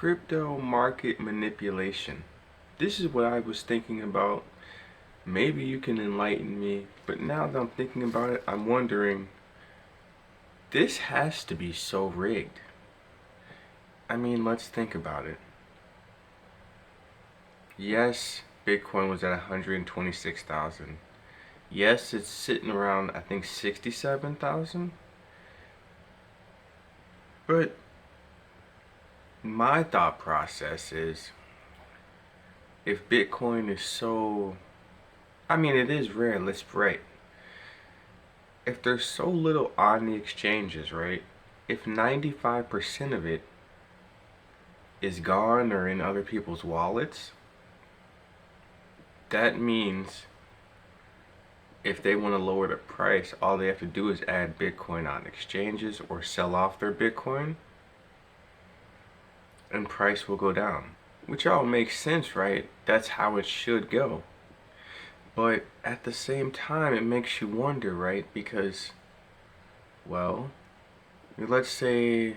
Crypto market manipulation. This is what I was thinking about. Maybe you can enlighten me, but now that I'm thinking about it, I'm wondering, this has to be so rigged. I mean, let's think about it. Yes, Bitcoin was at 126,000. Yes, it's sitting around, I think, 67,000. But my thought process is, if Bitcoin is so, I mean, it is rare, let's right. If there's so little on the exchanges, right? If 95% of it is gone or in other people's wallets, that means if they want to lower the price, all they have to do is add Bitcoin on exchanges or sell off their Bitcoin, and price will go down. Which all makes sense, right? That's how it should go. But at the same time, it makes you wonder, right? Because, well, let's say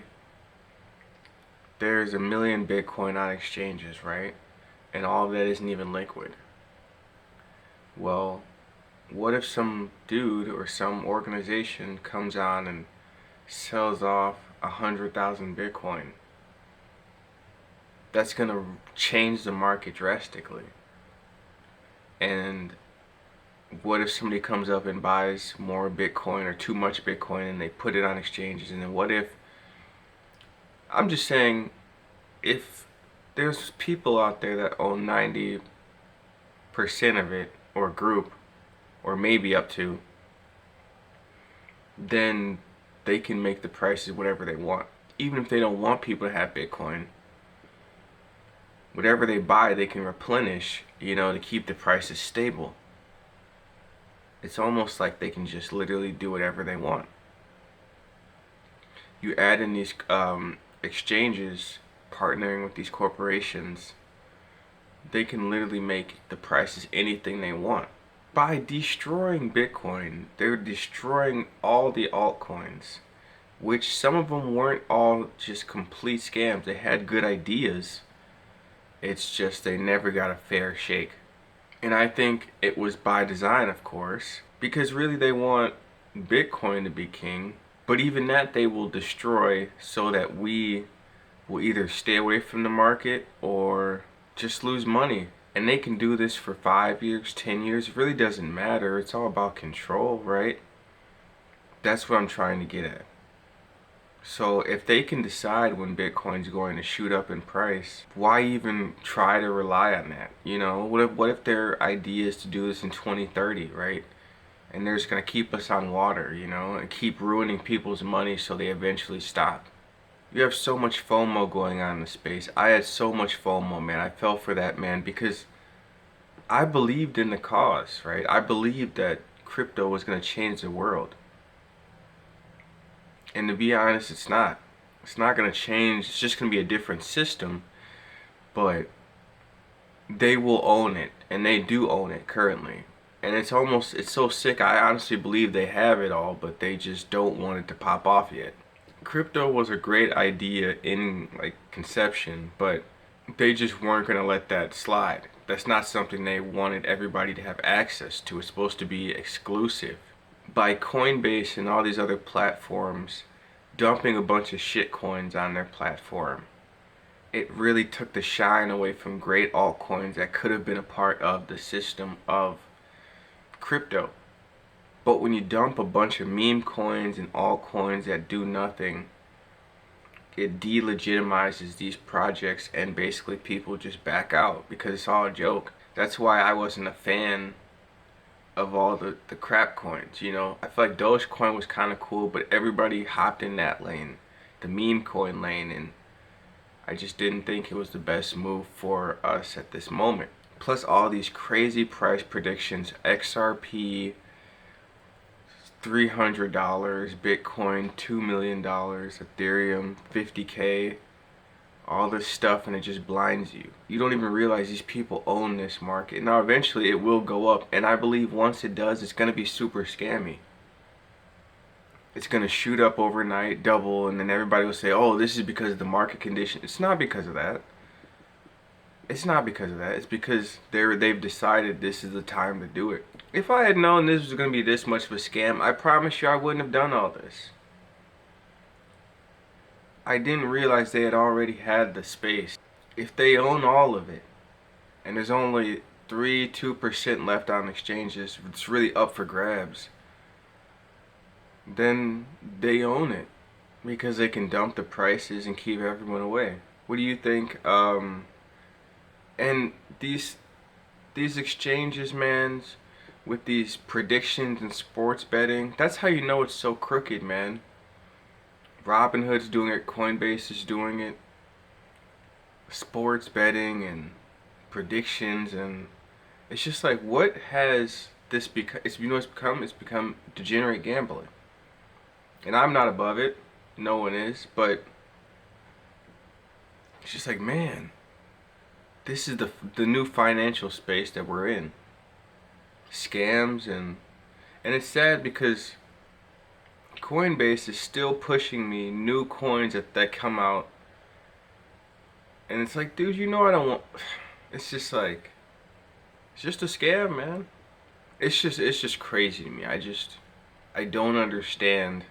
there's 1 million Bitcoin on exchanges, right? And all of that isn't even liquid. Well, what if some dude or some organization comes on and sells off 100,000 Bitcoin? That's gonna change the market drastically. And what if somebody comes up and buys more Bitcoin or too much Bitcoin and they put it on exchanges? And then what if, I'm just saying, if there's people out there that own 90% of it, or a group, or maybe up to, then they can make the prices whatever they want. Even if they don't want people to have Bitcoin, whatever they buy they can replenish, to keep the prices stable. It's almost like they can just literally do whatever they want. You add in these exchanges partnering with these corporations, they can literally make the prices anything they want. By destroying Bitcoin, they're destroying all the altcoins, which some of them weren't all just complete scams. They had good ideas. It's just they never got a fair shake. And I think it was by design, of course, because really they want Bitcoin to be king. But even that they will destroy so that we will either stay away from the market or just lose money. And they can do this for 5 years, 10 years. It really doesn't matter. It's all about control, right? That's what I'm trying to get at. So if they can decide when Bitcoin's going to shoot up in price, why even try to rely on that? What if their idea is to do this in 2030, right? And they're just going to keep us on water, and keep ruining people's money so they eventually stop. You have so much FOMO going on in the space. I had so much FOMO, man. I fell for that, man, because I believed in the cause, right? I believed that crypto was going to change the world. And to be honest, it's not. It's not going to change. It's just going to be a different system. But they will own it. And they do own it currently. And it's so sick. I honestly believe they have it all, but they just don't want it to pop off yet. Crypto was a great idea in conception, but they just weren't going to let that slide. That's not something they wanted everybody to have access to. It's supposed to be exclusive. By Coinbase and all these other platforms dumping a bunch of shit coins on their platform, it really took the shine away from great altcoins that could have been a part of the system of crypto. But when you dump a bunch of meme coins and altcoins that do nothing, it delegitimizes these projects, and basically people just back out because it's all a joke. That's why I wasn't a fan of all the crap coins. I feel like Dogecoin was kind of cool, but everybody hopped in that lane, the meme coin lane, and I just didn't think it was the best move for us at this moment. Plus all these crazy price predictions, XRP $300, Bitcoin $2 million, Ethereum 50K, all this stuff, and it just blinds you. You don't even realize these people own this market. Now eventually it will go up, and I believe once it does, it's going to be super scammy. it's gonna shoot up overnight, double, and then everybody will say, "Oh, this is because of the market condition." It's not because of that. It's not because of that. It's because they've decided this is the time to do it. If I had known this was gonna be this much of a scam, I promise you I wouldn't have done all this. I didn't realize they had already had the space. If they own all of it, and there's only 2% left on exchanges, it's really up for grabs, then they own it because they can dump the prices and keep everyone away. What do you think? And these exchanges, man, with these predictions and sports betting, that's how you know it's so crooked, man. Robinhood's doing it, Coinbase is doing it, sports betting and predictions, and it's just like, what has this become? It's become degenerate gambling, and I'm not above it. No one is, but it's just like, man, this is the new financial space that we're in. Scams, and it's sad because Coinbase is still pushing me new coins that come out, and it's like, dude, I don't want. It's just like, it's just a scam, man. It's just crazy to me. I don't understand